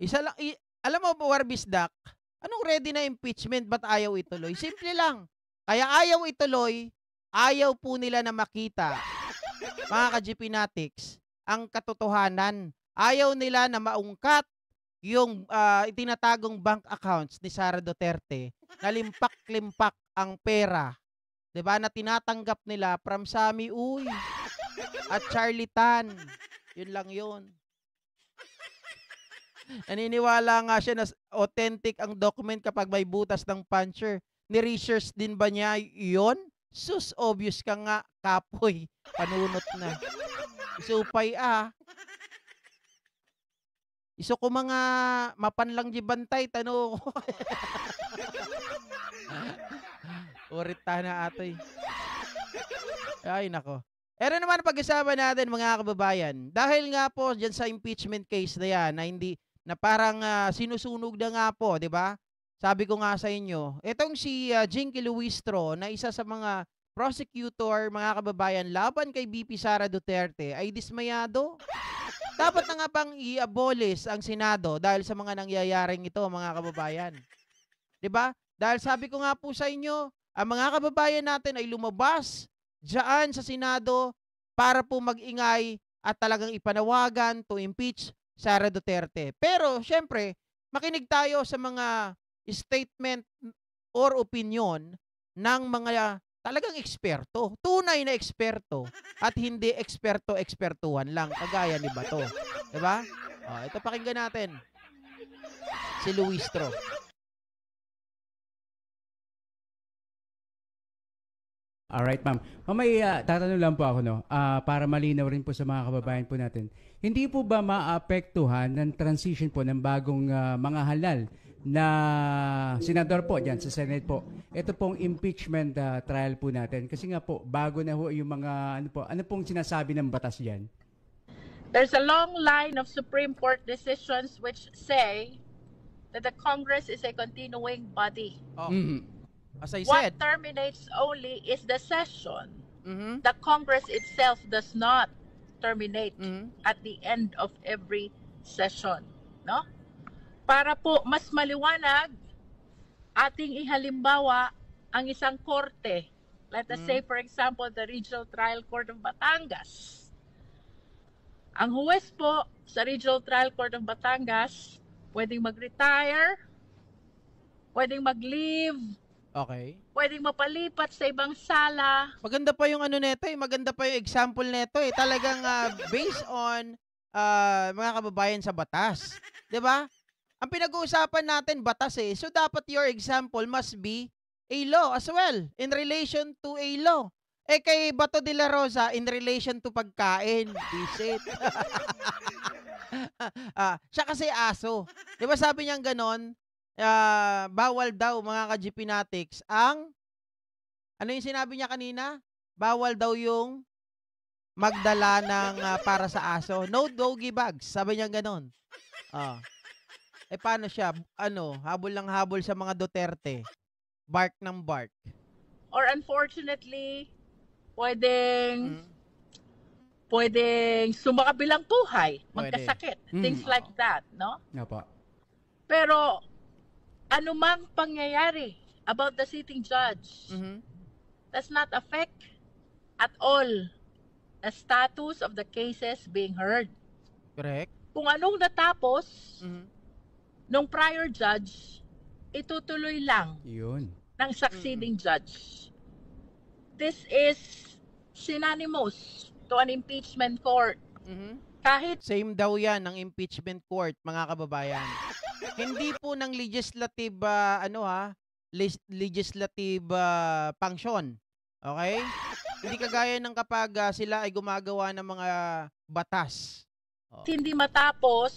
Isa lang alam mo po Warbisdak, anong ready na impeachment ba't ayaw ituloy? Simple lang. Kaya ayaw ituloy, ayaw po nila na makita, mga ka-GPnatics, ang katotohanan. Ayaw nila na maungkat yung itinatagong bank accounts ni Sara Duterte na limpak-limpak ang pera, 'di ba, na tinatanggap nila from Sami Uy at Charlie Tan. Yun lang yun. Naniniwala nga siya na authentic ang document kapag may butas ng puncher. Ni-research din ba niya yun? Sus, obvious ka nga, kapoy. Panunot na. Isupay Iso ko mga mapanlang di bantay, tano ko. Urit na atoy. Ay, nako. Pero naman pag-usapan natin mga kababayan, dahil nga po dyan sa impeachment case na yan, na hindi, na parang sinusunog na nga po, di ba? Sabi ko nga sa inyo, itong si Jinky Luistro na isa sa mga prosecutor, mga kababayan, laban kay BP Sara Duterte ay dismayado. Dapat na nga pang i-abolish ang Senado dahil sa mga nangyayaring ito, mga kababayan. 'Di ba? Dahil sabi ko nga po sa inyo, ang mga kababayan natin ay lumabas diyan sa Senado para po mag-ingay at talagang ipanawagan to impeach Sara Duterte. Pero syempre, makinig tayo sa mga statement or opinion ng mga talagang eksperto, tunay na eksperto at hindi eksperto-ekspertuhan lang kagaya ni Bato. 'Di ba? Ito pakinggan natin. Si Luistro. Alright, ma'am. May tatanong lang po ako, no? Para malinaw rin po sa mga kababayan po natin. Hindi po ba maapektuhan ng transition po ng bagong mga halal na senador po dyan sa Senate po? Ito pong impeachment trial po natin. Kasi nga po, bago na ho yung mga, ano pong sinasabi ng batas dyan? There's a long line of Supreme Court decisions which say that the Congress is a continuing body. As I What said, terminates only is the session. Mhm. The Congress itself does not terminate Mhm. at the end of every session, no? Para po mas maliwanag, ating ihalimbawa ang isang korte. Let us say, for example, the Regional Trial Court of Batangas. Ang huwes po sa Regional Trial Court of Batangas, pwedeng mag-retire, pwedeng mag-leave, Okay. pwedeng mapalipat sa ibang sala. Maganda pa yung ano neto maganda pa yung example neto Talagang based on mga kababayan sa batas. 'Di ba? Ang pinag-uusapan natin batas So dapat your example must be a law as well in relation to a law. Kay Bato de la Rosa in relation to pagkain, visit. Siya kasi aso. 'Di ba sabi niya ganon? Bawal daw mga ka-GPnatics ang ano yung sinabi niya kanina? Bawal daw yung magdala ng para sa aso. No doggy bags. Sabi niya ganon. Paano siya? Habol ng habol sa mga Duterte. Bark ng bark. Or unfortunately, pwedeng sumakabilang buhay, magkasakit, things like that, no? Opo. Pero anumang pangyayari about the sitting judge does not affect at all the status of the cases being heard. Correct. Kung anong natapos nung prior judge, itutuloy lang Yun. ng succeeding judge. This is synonymous to an impeachment court. Kahit Same daw yan ng impeachment court, mga kababayan. Hindi po ng legislative legislative function. Okay? Hindi kagaya ng kapag sila ay gumagawa ng mga batas. hindi matapos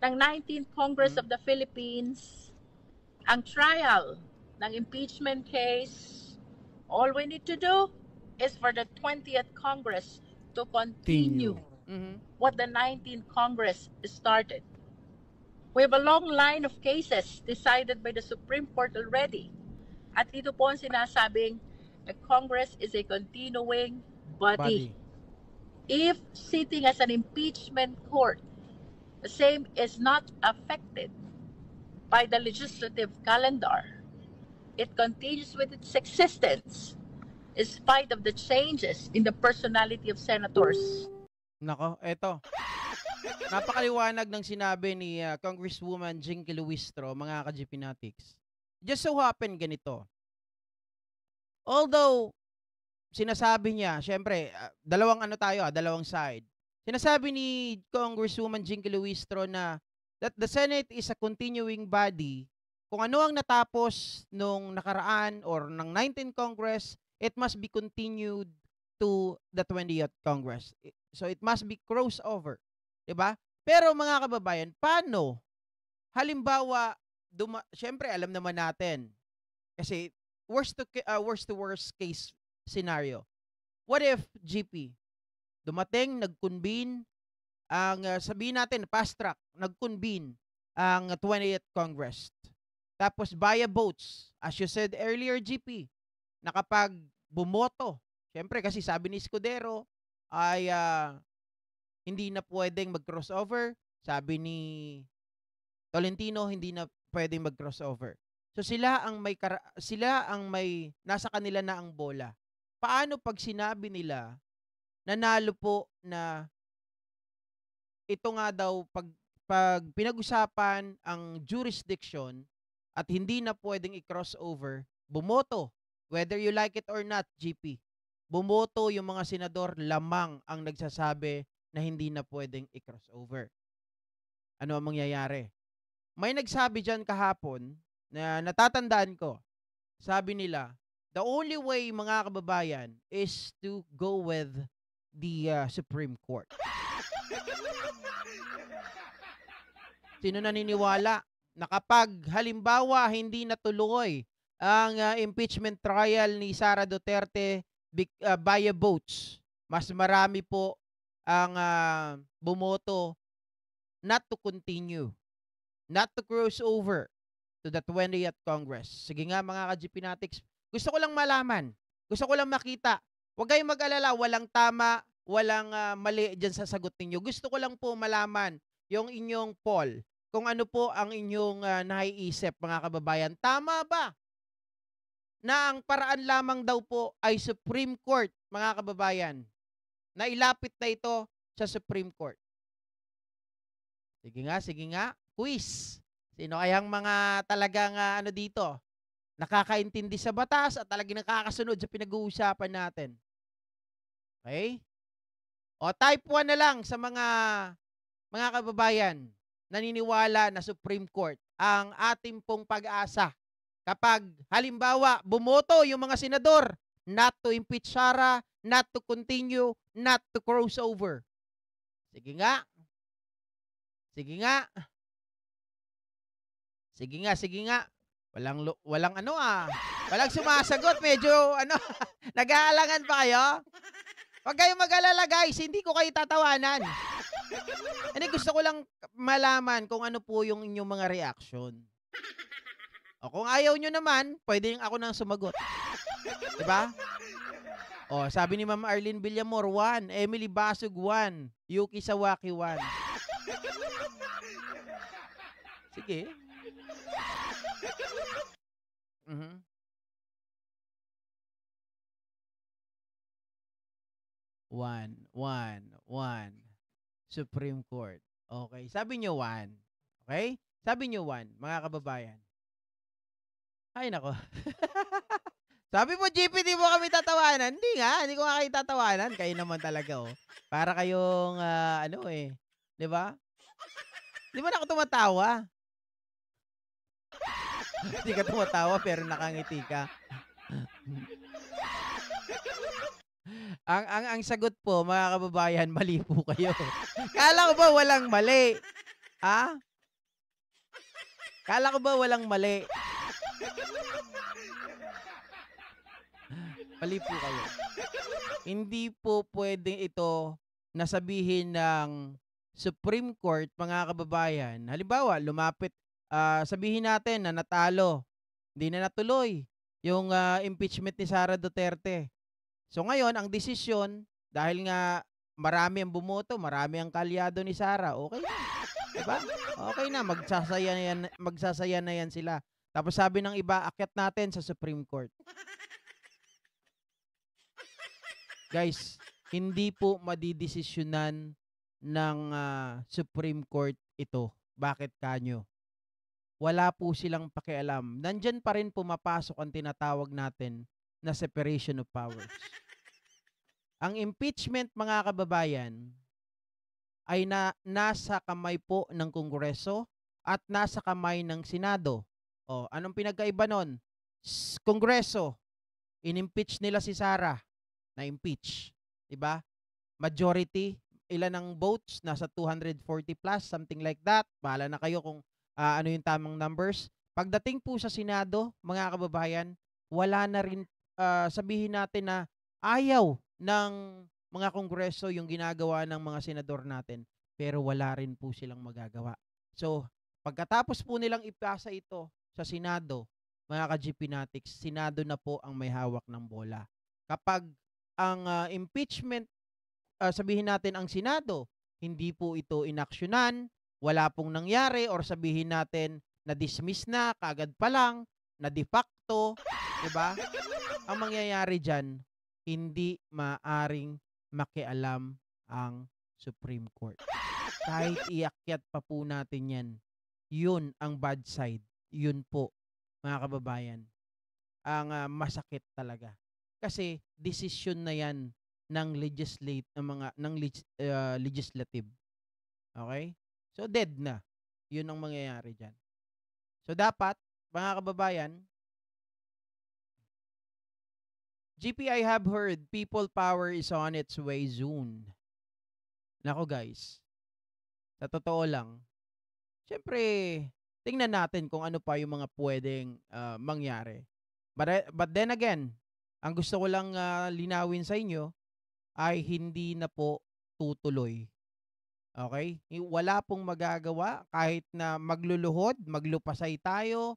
ng 19th Congress of the Philippines ang trial ng impeachment case, all we need to do is for the 20th Congress to continue what the 19th Congress started. We have a long line of cases decided by the Supreme Court already. At ito po ang sinasabing, the Congress is a continuing body. If sitting as an impeachment court, The same is not affected by the legislative calendar. It continues with its existence in spite of the changes in the personality of senators. Nako, eto. Napakaliwanag ng sinabi ni Congresswoman Jinky Luistro, mga ka-GPnatics. Just so happen ganito. Although, sinasabi niya, syempre, dalawang dalawang side. Sinasabi ni Congresswoman Jinky Luistro na that the Senate is a continuing body. Kung ano ang natapos nung nakaraan or ng 19th Congress, it must be continued to the 20th Congress. So it must be crossover. Diba? Pero mga kababayan, paano? Halimbawa, syempre alam naman natin, kasi worst to worst case scenario. What if, GP, dumating, nag-convene, sabihin natin, fast track, nag-convene ang 20th Congress. Tapos via votes, as you said earlier, GP, na kapag bumoto, syempre kasi sabi ni Escudero ay hindi na pwedeng mag-crossover. Sabi ni Tolentino, hindi na pwedeng mag-crossover. So sila ang may nasa kanila na ang bola. Paano pag sinabi nila nanalo po na ito nga daw pag pinag-usapan ang jurisdiction at hindi na pwedeng i-crossover, bumoto, whether you like it or not, GP, bumoto yung mga senador, lamang ang nagsasabi na hindi na pwedeng i-crossover. Ano ang mangyayari? May nagsabi dyan kahapon na natatandaan ko. Sabi nila, the only way, mga kababayan, is to go with the Supreme Court. Sino naniniwala na kapag halimbawa hindi natuloy ang impeachment trial ni Sara Duterte via votes, mas marami po ang bumoto not to continue, not to cross over to the 20th Congress. Sige nga mga ka-GPnatics, gusto ko lang malaman, gusto ko lang makita. Huwag kayong mag-alala, walang tama, walang mali dyan sa sagot ninyo. Gusto ko lang po malaman yung inyong poll, kung ano po ang inyong naiisip, mga kababayan. Tama ba na ang paraan lamang daw po ay Supreme Court, mga kababayan, na ilapit na ito sa Supreme Court? Sige nga, quiz. Sino kayang mga talagang dito, nakakaintindi sa batas at talagang nakakasunod sa pinag-uusapan natin? Okay? O type 1 na lang sa mga kababayan, naniniwala na Supreme Court ang ating pong pag-asa kapag halimbawa bumoto yung mga senador not to impeach Sara, not to continue, not to cross over. Sige nga. Walang walang sumasagot, medyo nag-aalangan pa kayo? Huwag kayong mag-alala, guys, hindi ko kayo tatawanan. Hindi, gusto ko lang malaman kung ano po yung inyong mga reaction. O kung ayaw nyo naman, pwede ako nang sumagot. Diba? O, sabi ni Ma'am Arlene Villamor, 1. Emily Basug, 1. Yuki Sawaki, 1. Sige. One. Supreme Court. Okay. Sabi nyo 1. Okay? Sabi nyo 1, mga kababayan. Ay, nako. Sabi mo, GP, di mo kami tatawanan. Hindi ko nga kayo tatawanan. Kayo naman talaga, oh. Para kayong, di ba? Di ba ako tumatawa? Hindi ka tumatawa, pero nakangiti ka. Ang sagot po, mga kababayan, mali po kayo. Kala ko ba walang mali? Ha? Kala ko ba walang mali? Mali po kayo. Hindi po pwedeng ito nasabihin ng Supreme Court, mga kababayan. Halimbawa, lumapit, sabihin natin na natalo. Hindi na natuloy yung impeachment ni Sara Duterte. So ngayon, ang desisyon, dahil nga marami ang bumoto, marami ang kalyado ni Sara, okay lang. Diba? Okay na, magsasaya na yan sila. Tapos sabi ng iba, akyat natin sa Supreme Court. Guys, hindi po madidesisyonan ng Supreme Court ito. Bakit kanyo? Wala po silang pakialam. Nandyan pa rin pumapasok ang tinatawag natin na separation of powers. Ang impeachment, mga kababayan, ay nasa kamay po ng Kongreso at nasa kamay ng Senado. O, anong pinagkaiba nun? Kongreso, in-impeach nila si Sara, na-impeach. Diba? Majority, ilan ang votes? Nasa 240 plus, something like that. Bahala na kayo kung ano yung tamang numbers. Pagdating po sa Senado, mga kababayan, wala na rin, sabihin natin na ayaw ng mga kongreso yung ginagawa ng mga senador natin, pero wala rin po silang magagawa. So, pagkatapos po nilang ipasa ito sa Senado, mga ka-GP Natics, Senado na po ang may hawak ng bola. Kapag ang impeachment, sabihin natin ang Senado, hindi po ito inaksyonan, wala pong nangyari, or sabihin natin na dismiss na, kaagad pa lang, na de facto, diba? Ang mangyayari dyan, hindi maaring makialam ang Supreme Court. Kahit iakyat pa po natin yan, yun ang bad side. Yun po, mga kababayan, ang masakit talaga. Kasi decision na yan ng legislative. Okay? So dead na. Yun ang mangyayari dyan. So dapat, mga kababayan, GP, I have heard people power is on its way soon. Nako guys, sa totoo lang, syempre, tingnan natin kung ano pa yung mga pwedeng mangyari. But then again, ang gusto ko lang linawin sa inyo ay hindi na po tutuloy. Okay? Wala pong magagawa kahit na magluluhod, maglupasay tayo.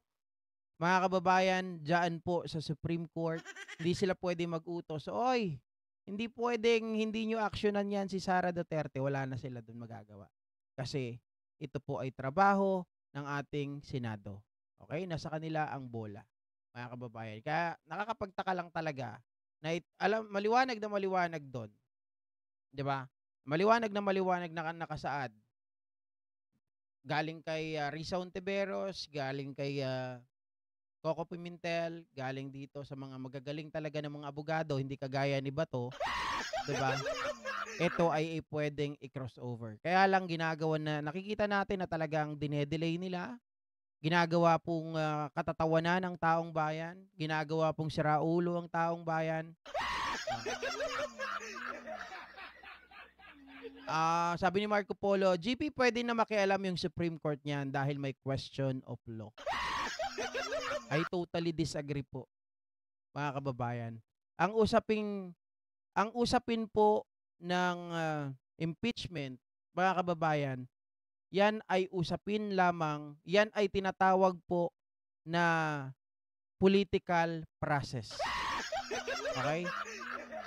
Mga kababayan, dyan po sa Supreme Court, hindi sila pwede mag-utos. Oy, hindi pwedeng hindi nyo aksyonan yan si Sara Duterte. Wala na sila doon magagawa. Kasi ito po ay trabaho ng ating Senado. Okay? Nasa kanila ang bola, mga kababayan. Kaya nakakapagtaka lang talaga na maliwanag na maliwanag doon. 'Di ba? Maliwanag na nakasaad. Galing kay Risa Ontiveros, galing kay Coco Pimentel, galing dito sa mga magagaling talaga ng mga abogado, hindi kagaya ni Bato, 'di ba? Ito ay pwedeng i-crossover. Kaya lang nakikita natin na talagang dinedelay nila. Ginagawa pong katatawanan ng taong bayan, ginagawa pong siraulo ang taong bayan. Sabi ni Marco Polo, GP, pwede na makialam yung Supreme Court niyan dahil may question of law. I totally disagree po, mga kababayan. Ang usapin po ng impeachment, mga kababayan, yan ay usapin lamang, yan ay tinatawag po na political process. Okay?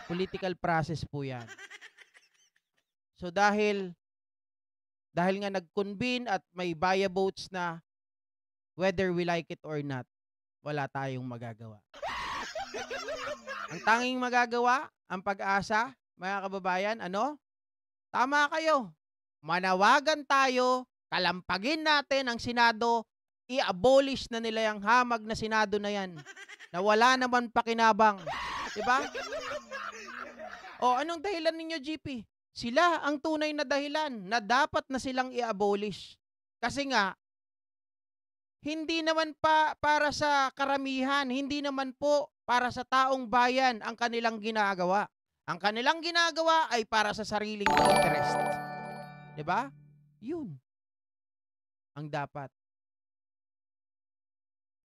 Political process po yan. So dahil nga nag-convene at may via votes na, whether we like it or not, wala tayong magagawa. Ang tanging magagawa, ang pag-asa, mga kababayan, ano? Tama kayo. Manawagan tayo, kalampagin natin ang Senado, i-abolish na nila yung hamag na Senado na yan, na wala naman pakinabang. Diba? O, anong dahilan ninyo, GP? Sila ang tunay na dahilan na dapat na silang i-abolish. Kasi nga, hindi naman para sa karamihan, hindi naman po para sa taong bayan ang kanilang ginagawa. Ang kanilang ginagawa ay para sa sariling interest. 'Di ba? 'Yun ang dapat.